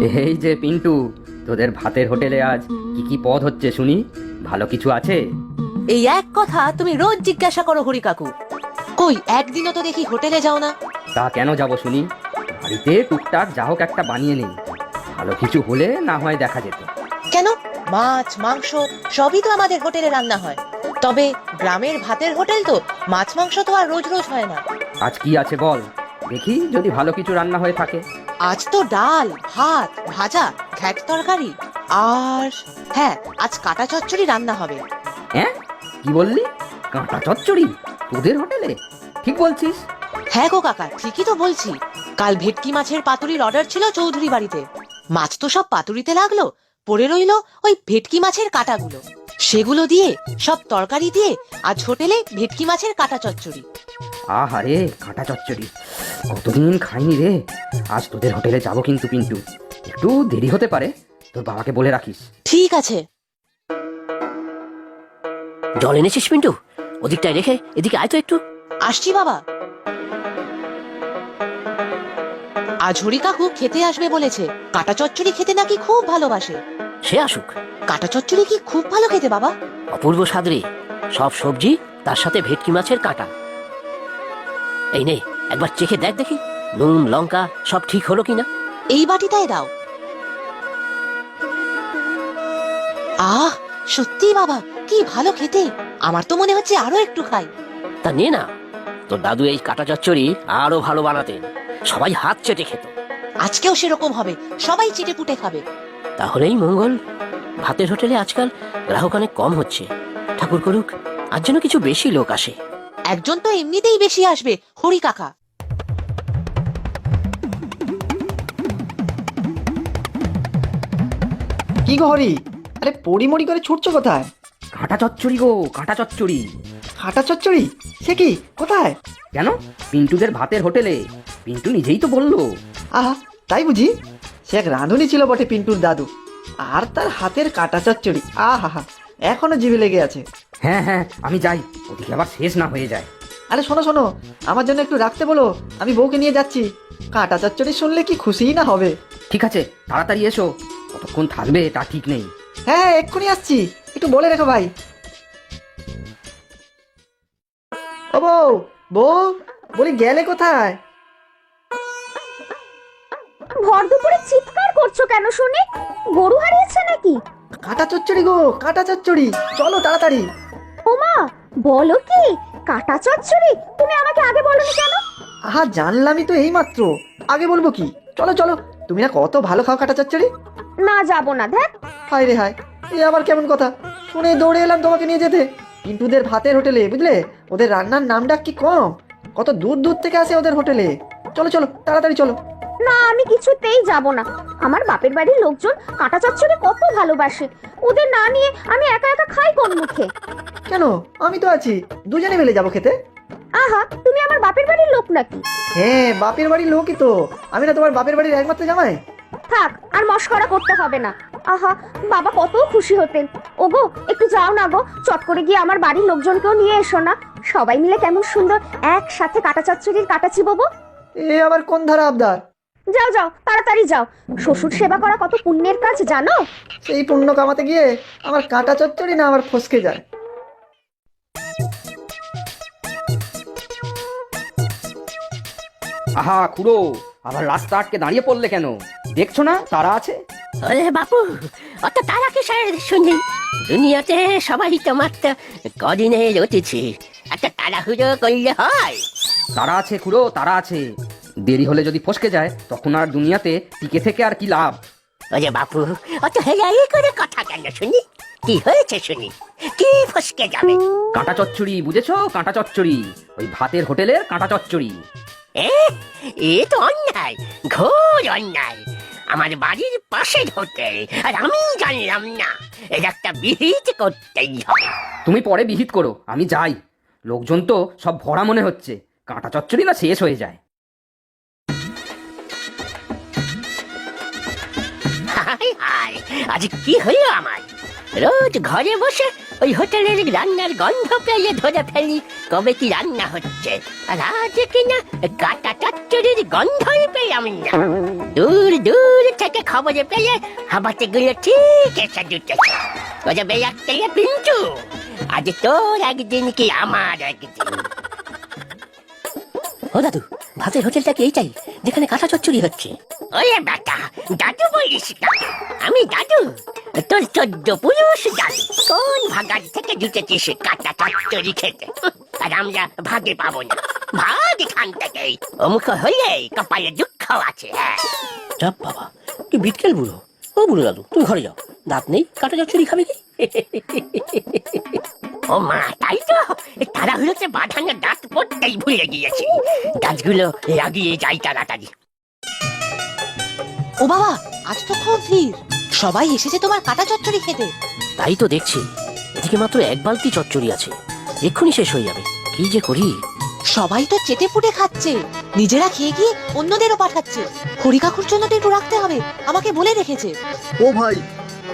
এই যে পিন্টু, তোদের ভাতের হোটেলে আজ কি কি পদ হচ্ছে শুনি? ভালো কিছু আছে? এই এক কথা তুমি রোজ জিজ্ঞাসা করো হরি কাকু। কই একদিনও তো দেখি হোটেলে যাও না। তা কেন যাব শুনি? বাড়িতে টুকটাক যা হোক একটা বানিয়ে নেই। ভালো কিছু হলে না হয় দেখা যেত। কেন, মাছ মাংস সবই তো আমাদের হোটেলে রান্না হয়। তবে গ্রামের ভাতের হোটেল তো মাছ মাংস তো আর রোজ রোজ হয় না। আজ কি আছে বল, দেখি যদি ভালো কিছু রান্না হয়ে থাকে। আজ তো ডাল ভাত ভাজা ঘ্যাট তরকারি আর হ্যাঁ, আজ কাটা চচ্চড়ি রান্না হবে। হ্যাঁ, কি বললি? কাঁটা চচ্চড়ি তোদের হোটেলে? ঠিক বলছিস? হ্যাঁ গো কাকা, ঠিকই তো বলছি। কাল ভেটকি মাছের পাতুরির অর্ডার ছিল চৌধুরী বাড়িতে। মাছ তো সব পাতুরিতে লাগলো, পড়ে রইলো ওই ভেটকি মাছের কাটাগুলো। সেগুলো দিয়ে সব তরকারি দিয়ে আজ হোটেলে ভেটকি মাছের কাটা চচ্চড়ি। আহারে, কাঁটা চচ্চড়ি কতদিন খাইনি রে। আজ তোদের হোটেলে যাব কিন্তু পিন্টু। একটু দেরি হতে পারে, তোর বাবাকে বলে রাখিস। ঠিক আছে। জল এনেছিস পিন্টু? ওদিকটায় রেখে এদিকে আয় তো একটু। আসছি বাবা। আজ হরি কাকু খেতে আসবে বলেছে। কাটা চচ্চড়ি খেতে নাকি খুব ভালোবাসে। সে আসুক। কাটা চচ্চড়ি কি খুব ভালো খেতে বাবা? অপূর্ব স্বাদ রে, সব সবজি তার সাথে ভেটকি মাছের কাঁটা। এই নে, একবার চেখে দেখ দেখি নুন লঙ্কা সব ঠিক হলো কিনা। এই বাটিটায় দাও। আহ, সত্যি বাবা কি ভালো খেতে। আমার তো মনে হচ্ছে আরো একটু খাই। তা নে না, তোর দাদু এই কাঁটা চচ্চড়ি আরো ভালো বানাতেন, সবাই হাত চেটে খেত। আজকেও সেরকম হবে, সবাই চেটে পুটে খাবে। তাহলেই মঙ্গল। ভাতের হোটেলে আজকাল গ্রাহক অনেক কম হচ্ছে। ঠাকুর করুক আজ যেন কিছু বেশি লোক আসে। একজন তো এমনিতেই বেশি আসবে, হরি কাকা। কি গো হরি, আরে পড়িমড়ি করে ছুটছো কোথায়? কাঁটা চচ্চড়ি গো, কাঁটা চচ্চড়ি। হাঁটা চচ্চড়ি? সে কি, কোথায়? কেন, পিন্টুদের ভাতের হোটেলে। পিন্টু নিজেই তো বললো। আহা, তাই বুঝি? সে এক রাঁধুনি ছিল বটে পিন্টুর দাদু, আর তার হাতের কাটা চচ্চড়ি আহা হা, এখনো জিভে লেগে আছে। হ্যাঁ হ্যাঁ, আমি যাই, ওদিকে আবার শেষ না হয়ে যায়। আরে শোনো শোনো, আমার জন্য একটু রাখতে বলো, আমি বউকে নিয়ে যাচ্ছি। কাটা চচ্চড়ি শুনলে কি খুশিই না হবে। ঠিক আছে, তাড়াতাড়ি এসো। কতক্ষণ থাকবে তা ঠিক নেই। হ্যাঁ এক্ষুনি আসছি, একটু বলে রেখো ভাই। ও বউ, বউ বলি গেলে কোথায়? ভর দুপুরে চিৎকার করছো কেন শুনি? গরু হারিয়েছে নাকি? কাটা চচ্চড়ি গো, কাটা চচ্চড়ি, চলো তাড়াতাড়ি। ওমা, বলো কি? কাটা চচ্চড়ি? তুমি আমাকে আগে বলনি কেন? আহা, জানলামই তো এইমাত্র, আগে বলবো কি? চলো চলো, তুমি না কত ভালো খাও কাটা চচ্চড়ি। না, যাবো না, দেখ। হায় রে হায়, এ আবার কেমন কথা? শুনে দৌড়ে এলাম তোমাকে নিয়ে যেতে। পিন্টুদের ভাতের হোটেলে, বুঝলে? ওদের রান্নার নাম ডাক কি কম? কত দূর দূর থেকে আসে ওদের হোটেলে। চলো চলো তাড়াতাড়ি চলো। না, আমি কিছুতেই যাব না। আমার বাপের বাড়ির লোকজন কাটা চচ্চড়ি কত ভালোবাসে। ওদের না নিয়ে আমি একা একা খাই কোন মুখে? কেন, আমি তো আছি, দুজনে মিলে যাবো খেতে। আহা, তুমি আমার বাপের বাড়ির লোক নাকি? হ্যাঁ, বাপের বাড়ির লোকই তো। আমি না তোমার বাপের বাড়ির একমাত্র জামাই। থাক, আর মশকরা করতে হবে না। আহা, বাবা কত খুশি হতেন। ওগো, একটু যাও না গো, চট করে গিয়ে আমার বাড়ির লোকজনকেও নিয়ে এসো না। সবাই মিলে কেমন সুন্দর একসাথে কাটা চচ্চড়ির কাটা চিবোবো। এ আবার কোন ধারা আবদার? যাও যাও, তাড়াতাড়ি যাও। শ্বশুর সেবা করা কত পুণ্যের কাজ জানো? সেই পুণ্য কামাতে গিয়ে আমার কাঁটা চচ্চড়ি না আমার ফসকে যায়। আহা খুড়ো, আবার রাস্তা আটকে দাঁড়িয়ে পড়লে কেন? দেখছো না তারা আছে? আরে বাপু, অত তারা কিসের শুনি? দুনিয়াতে সবাই তোমার তো কদিনের অতিথি, একটা তাড়াহুড়ো করলে হয়? তারা আছে খুড়ো, তারা আছে। দেরি হলে যদি ফসকে যায় তখন আর দুনিয়াতে টিকে থেকে আর কি লাভ? ওরে বাপু, অত হেয়াই করে কথা কেন শুনি? কি হয়েছে শুনি? কি ফসকে যাবে? কাঁটা চচ্চড়ি, বুঝেছো? কাঁটা চচ্চড়ি, ওই ভাতের হোটেলের কাঁটা চচ্চড়ি। এ এ তো অন্যায়, ঘোর অন্যায়। আমার বাড়ির পাশে হোটেল আর আমি জানলাম না। এটা একটা বিহিত করতেই হবে। তুমি পরে বিহিত করো, আমি যাই। লোকজন তো সব ভরা মনে হচ্ছে, কাঁটা চচ্চড়ি না শেষ হয়ে যায়। হায় হায়, আজ কি হলো আমার? রোজ ঘরে বসে ওই হোটেলের রান্নার গন্ধ পেয়ে ধরে ফেলি কবে কি রান্না হচ্ছে। আর আজ কিনা কাটা চচ্চড়ির গন্ধই পেলাম না। দূর দূর থেকে খবরে পেয়ে হাবাতে গুলো ঠিক এসে জুটেছে। ওই যে বেয়ার থেকে পিন্টু, আজ তোর একদিন কি আমার একদিন। ও দাদু, ভাতের হোটেলটা কি এইটাই যেখানে কাঁচা চচ্চড়ি হচ্ছে? ওই বেটা, দাদু বলিস না, আমি দাদু, তোর 14 পুরুষ দাদু। কোন ভাগার থেকে জুটেছিস কাঁচা চচ্চড়ি খেতে? আর আমরা ভাগে পাবো না, ভাগ এখান থেকেই। অমুখ হলে কপালে দুঃখ আছে। চাপ বাবা, কি বিটকেল বুড়ো। ও বুড়ো দাদু, তুমি ঘরে যাও, দাঁত নেই, কাঁচা চচ্চড়ি খাবে কি? ও মা, তাই তো, তাড়াহুড়োতে বাঁধানো দাঁত পড়তেই ভুলে গিয়েছি। গাছগুলো লাগিয়ে যাই তাড়াতাড়ি। ও বাবা, আজ তো খুব ভিড়, সবাই এসেছে তোমার কাটা চচ্চড়ি খেতে। তাই তো দেখছি, এদিকে মাত্র 1 বালতি চচ্চড়ি আছে, এক্ষুনি শেষ হয়ে যাবে। কি যে করি। সবাই তো চেটে পুটে খাচ্ছে, নিজেরা খেয়ে গিয়ে অন্যদেরও পাঠাচ্ছে। হরি কাকুর জন্য তো একটু রাখতে হবে, আমাকে বলে রেখেছে। ও ভাই,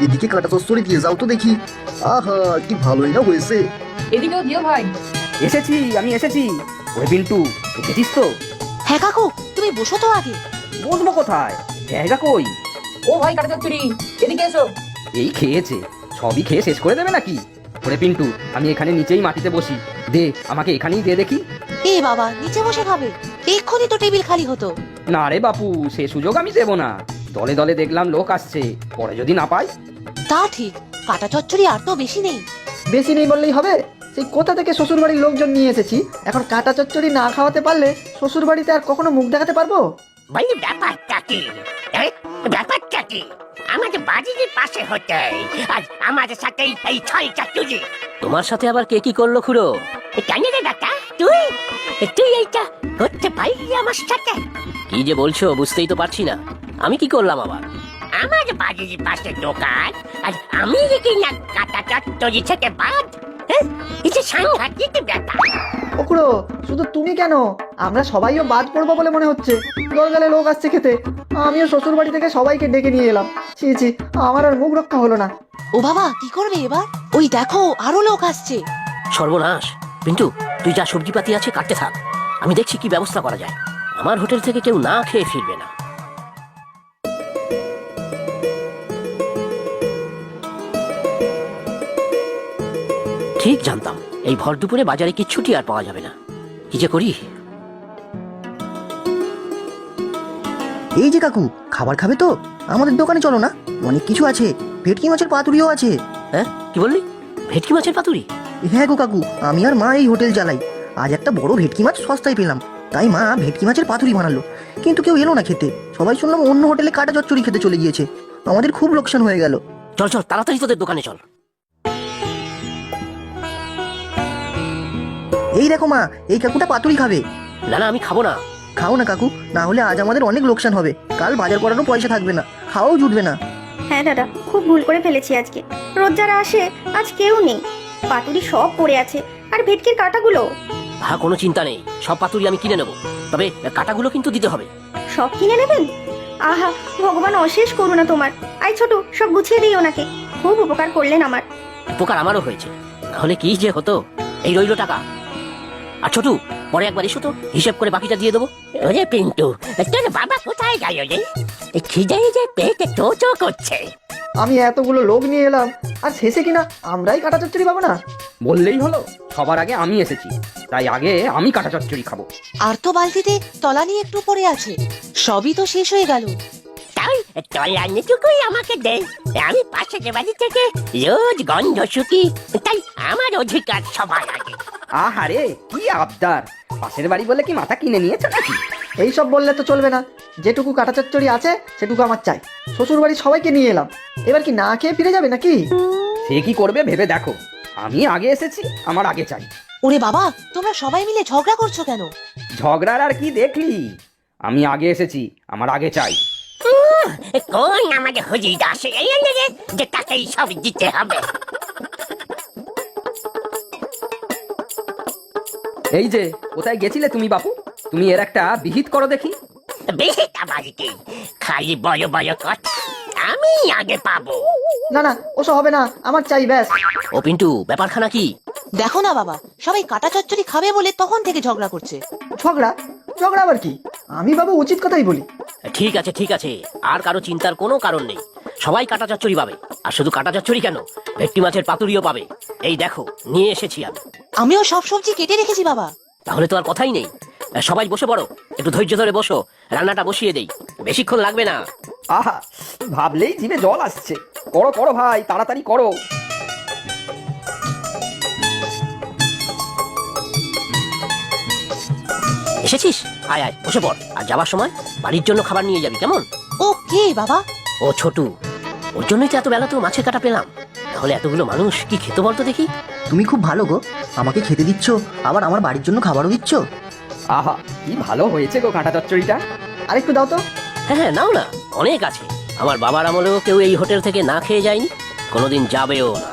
এদিকে কাটা চচ্চড়ি দিয়ে যাও তো দেখি। আহা, কি ভালোই না হয়েছে। এদিকেও দিও ভাই। এসেছি, আমি এসেছি। ওরে পিন্টু, এসেছিস তো? হ্যাঁ কাকু, তুমি বসো তো আগে। বসবো কোথায়, জায়গা কই? ও ভাই কাটা চচ্চড়ি, এদিকে এসো। এই খেয়েছে, সবই খেয়ে শেষ করে দেবে নাকি? ওরে পিন্টু, আমি এখানে নিচেই মাটিতে বসি, দে আমাকে এখানেই দে দেখি। এ বাবা, নিচে বসে খাবে? এক্ষুনি তো টেবিল খালি হতো। না রে বাপু, সে সুযোগ আমি দেব না। দলে দলে দেখলাম লোক আসছে, পরে যদি না পাই। তা ঠিক, কাটা চচ্চড়ি আর তো বেশি নেই। বেশি নেই বললেই হবে? সেই কোথা থেকে শ্বশুর বাড়ির লোকজন নিয়ে এসেছি, এখন কাটা চচ্চড়ি না খাওয়াতে পারলে শ্বশুর বাড়িতে আর কখনো মুখ দেখাতে পারবো? বলি ব্যাপারটা কি? ব্যাপারটা কি? আমাদের বাড়ির পাশে হতে আর আমাদের সাথে এই ছয়টা চুরি। তোমার সাথে আবার কে কি করলো খুড়ো? কেন রে বেটা, তুই এইটা করতে পারলি আমার সাথে? কি যে বলছো বুঝতেই তো পারছি না, আমি কি করলাম আবার? আমার বাড়ির পাশে দোকান আর আমি কি না কাটা চচ্চড়ি থেকে বাদ? এটা সাংঘাতিক ব্যাপার। ওকুড়ো, শুধু তুমি কেন, আমরা সবাইও বাদ পড়বো বলে মনে হচ্ছে। দলগালে লোক আসছে খেতে, আমিও শ্বশুর বাড়ি থেকে সবাইকে ডেকে নিয়ে এলাম। ছি ছি, আমার আর মুখ রক্ষা হলো না। ও বাবা, কি করবে এবার? ওই দেখো, আরো লোক আসছে। সর্বনাশ, পিন্টু তুই যা সবজিপাতি আছে কাটতে থাক, আমি দেখছি কি ব্যবস্থা করা যায়। আমার হোটেল থেকে কেউ না খেয়ে ফিরবে না। ঠিক জানতাম এই ভর দুপুরে বাজারে কিচ্ছুটি আর পাওয়া যাবে না। কি যে করি। এই যে কাকু, খাবার খাবে তো? আমাদের দোকানে চলো না, অনেক কিছু আছে, ভেটকি মাছের পাতুরিও আছে। হ্যাঁ, কি বললি? ভেটকি মাছের পাতুরি? হ্যাঁ গো কাকু, আমি আর মা এই হোটেল চালাই। আজ একটা বড় ভেটকি মাছ সস্তায় পেলাম, তাই মা ভেটকি মাছের পাতুরি বানালো। কিন্তু কেউ এলো না খেতে, সবাই শুনলাম অন্য হোটেলে কাটা চচ্চড়ি খেতে চলে গিয়েছে। আমাদের খুব লোকসান হয়ে গেল। চল চল, তাড়াতাড়ি তোদের দোকানে চল। এই দেখো মা, এই কাকুটা পাতুরি খাবে। না না, আমি খাবো না। খাও না কাকু, না হলে আজ আমাদের অনেক লোকসান হবে। কাল বাজার করারও পয়সা থাকবে না, খাওয়াও জুটবে না। হ্যাঁ দাদা, খুব ভুল করে ফেলেছি আজকে। রোজ যারা আসে, আজ কেউ নেই। পাতুরি সব পড়ে আছে, আর ভেটকির কাঁটাগুলো। হ্যাঁ, কোনো চিন্তা নেই, সব পাতুরি আমি কিনে নেবো, তবে কাটাগুলো কিন্তু দিতে হবে। সব কিনে নেবেন? আহা, ভগবান অশেষ করুণা তোমার। আই ছোট, সব গুছিয়ে দিই ওনাকে। খুব উপকার করলেন আমার। উপকার আমারও হয়েছে, নাহলে কি যে হতো। এই রইল টাকা। আর ছোটু, পরে একবার এসো তো, হিসেব করে বাকিটা দিয়ে দেবো। ওরে পিন্টু, তোর বাবা কোথায় গেল রে? খিদে যে পেটে চোচো করছে। আমি এতগুলো লোক নিয়ে এলাম, আর শেষে কিনা আমরাই কাটা চচ্চড়ি পাবো না? বললেই হলো, সবার আগে আমি এসেছি, তাই আগে আমি কাটা চচ্চড়ি খাবো। আর তো বালতিতে তলানি একটু পড়ে আছে, সবই তো শেষ হয়ে গেল। তাই তলানিটুকুই আমাকে দে, আমি পাশের বাড়ি থেকে রোজ গন্ধ শুকি, তাই আমার অধিকার সবার আগে। আহারে, কি আবদার! পাশের বাড়ি বলে কি মাথা কিনে নিয়েছে নাকি? এইসব বললে তো চলবে না, যেটুকু কাটা চচ্চড়ি আছে সেটুকু আমার চাই। শ্বশুর বাড়ির সবাইকে নিয়ে এলাম, এবার কি না খেয়ে ফিরে যাবে নাকি? সে কি করবে ভেবে দেখো, আমি আগে এসেছি, আমার আগে চাই। ওরে বাবা, তোমরা সবাই মিলে ঝগড়া করছো কেন? ঝগড়ার আর কি দেখলি, আমি আগে এসেছি, আমার আগে চাই। কোন আমাদের হজি দাস যে তাকেই সব দিতে হবে? এই যে, কোথায় গেছিলে তুমি বাপু? তুমি এর একটা বিহিত করো দেখি। বেশি বাড়িতে খালি বড় বড় কথা, আমি আগে পাবো। না না ওসব হবে না, আমার চাই ব্যাস। ও পিন্টু, ব্যাপারখানা কি? দেখো না বাবা, সবাই কাটা চচ্চড়ি খাবে বলে তখন থেকে ঝগড়া করছে। ঝগড়া? ঝগড়া আবার কি? আমি বাবু উচিত কথাই বলি। ঠিক আছে ঠিক আছে, আর কারো চিন্তার কোনো কারণ নেই। সবাই কাটা চচ্চড়ি পাবে, আর শুধু কাটা চচ্চড়ি কেন, ভেটকি মাছের পাতুরিও পাবে। এই দেখো নিয়ে এসেছি আমি। আমিও সব সবজি কেটে রেখেছি বাবা। তাহলে তো আর কথাই নেই। সবাই বসে পড়ো, একটু ধৈর্য ধরে বসো, রান্নাটা বসিয়ে দেই, বেশিক্ষণ লাগবে না। আহা, ভাবলেই জিভে জল আসছে। করো করো ভাই, তাড়াতাড়ি করো। এসেছিস? আয় আয় বসে পড়, আর যাবার সময় বাড়ির জন্য খাবার নিয়ে যাবি, কেমন? ও কে বাবা? ও ছোটু, ওর জন্যই তো এত বেলা তো মাছের কাটা পেলাম, তাহলে এতগুলো মানুষ কি খেতে বলতো দেখি। তুমি খুব ভালো গো, আমাকে খেতে দিচ্ছ, আবার আমার বাড়ির জন্য খাবারও দিচ্ছ। আহা, কি ভালো হয়েছে গো কাঁটা চচ্চড়িটা। আরেকটু দাও তো। হ্যাঁ হ্যাঁ নাও না, অনেক আছে। আমার বাবার আমলেও কেউ এই হোটেল থেকে না খেয়ে যায়নি, কোনোদিন যাবেও না।